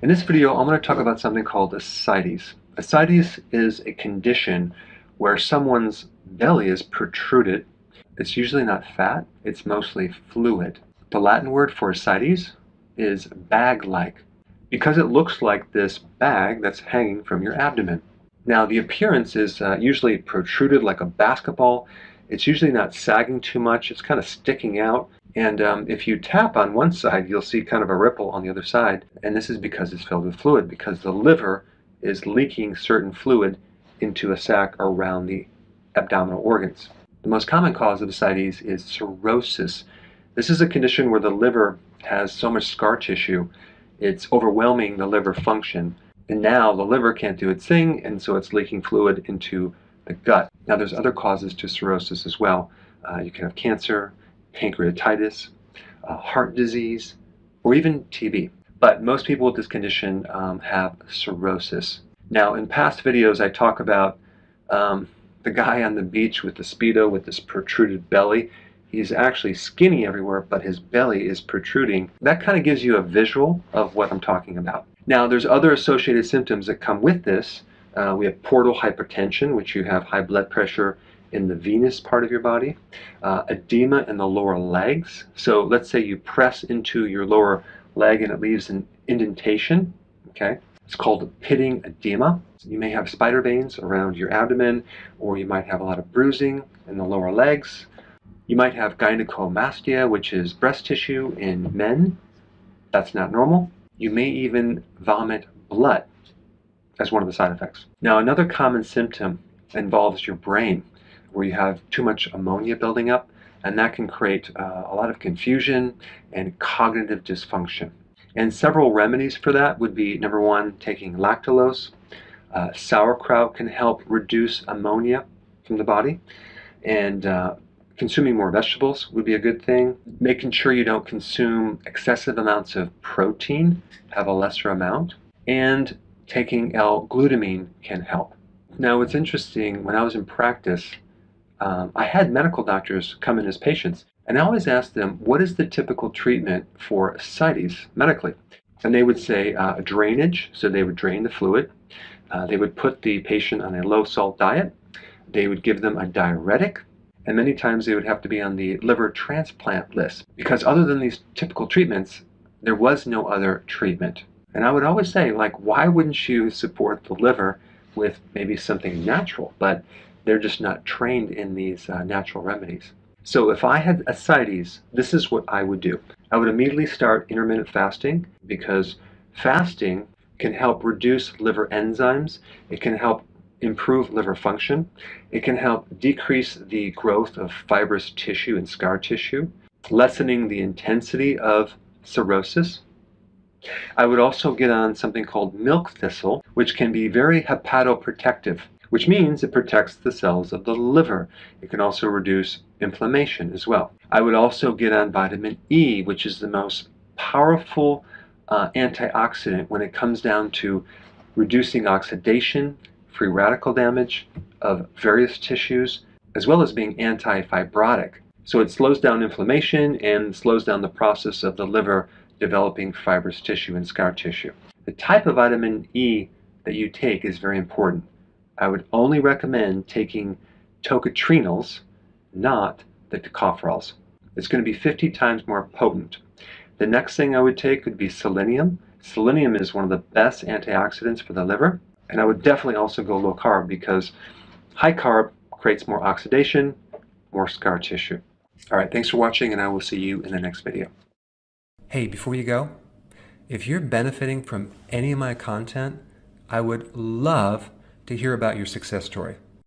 In this video, I'm going to talk about something called ascites. Ascites is a condition where someone's belly is protruded. It's usually not fat, it's mostly fluid. The Latin word for ascites is bag-like, because it looks like this bag that's hanging from your abdomen. Now, the appearance is usually protruded like a basketball. It's usually not sagging too much, it's kind of sticking out. And if you tap on one side, you'll see kind of a ripple on the other side. And this is because it's filled with fluid, because the liver is leaking certain fluid into a sac around the abdominal organs. The most common cause of ascites is cirrhosis. This is a condition where the liver has so much scar tissue, it's overwhelming the liver function. And now the liver can't do its thing, and so it's leaking fluid into the gut. Now there's other causes to cirrhosis as well. You can have cancer, pancreatitis, heart disease, or even TB. But most people with this condition have cirrhosis. Now, in past videos, I talk about the guy on the beach with the Speedo with this protruded belly. He's actually skinny everywhere, but his belly is protruding. That kind of gives you a visual of what I'm talking about. Now, there's other associated symptoms that come with this. We have portal hypertension, which you have high blood pressure in the venous part of your body, edema in the lower legs. So let's say you press into your lower leg and it leaves an indentation, okay? It's called pitting edema. You may have spider veins around your abdomen, or you might have a lot of bruising in the lower legs. You might have gynecomastia, which is breast tissue in men. That's not normal. You may even vomit blood as one of the side effects. Now, another common symptom involves your brain, where you have too much ammonia building up, and that can create a lot of confusion and cognitive dysfunction. And several remedies for that would be, number one, taking lactulose. Sauerkraut can help reduce ammonia from the body, and consuming more vegetables would be a good thing. Making sure you don't consume excessive amounts of protein, have a lesser amount, and taking L-glutamine can help. Now, what's interesting, when I was in practice, I had medical doctors come in as patients, and I always asked them, what is the typical treatment for ascites medically? And they would say drainage, so they would drain the fluid. They would put the patient on a low-salt diet. They would give them a diuretic, and many times they would have to be on the liver transplant list, because other than these typical treatments, there was no other treatment. And I would always say, like, why wouldn't you support the liver with maybe something natural? But they're just not trained in these natural remedies. So if I had ascites, this is what I would do. I would immediately start intermittent fasting, because fasting can help reduce liver enzymes. It can help improve liver function. It can help decrease the growth of fibrous tissue and scar tissue, lessening the intensity of cirrhosis. I would also get on something called milk thistle, which can be very hepatoprotective, which means it protects the cells of the liver. It can also reduce inflammation as well. I would also get on vitamin E, which is the most powerful antioxidant when it comes down to reducing oxidation, free radical damage of various tissues, as well as being anti-fibrotic. So it slows down inflammation and slows down the process of the liver developing fibrous tissue and scar tissue. The type of vitamin E that you take is very important. I would only recommend taking tocotrienols, not the tocopherols. It's going to be 50 times more potent. The next thing I would take would be selenium. Selenium is one of the best antioxidants for the liver. And I would definitely also go low carb, because high carb creates more oxidation, more scar tissue. All right, thanks for watching, and I will see you in the next video. Hey, before you go, if you're benefiting from any of my content, I would love to hear about your success story.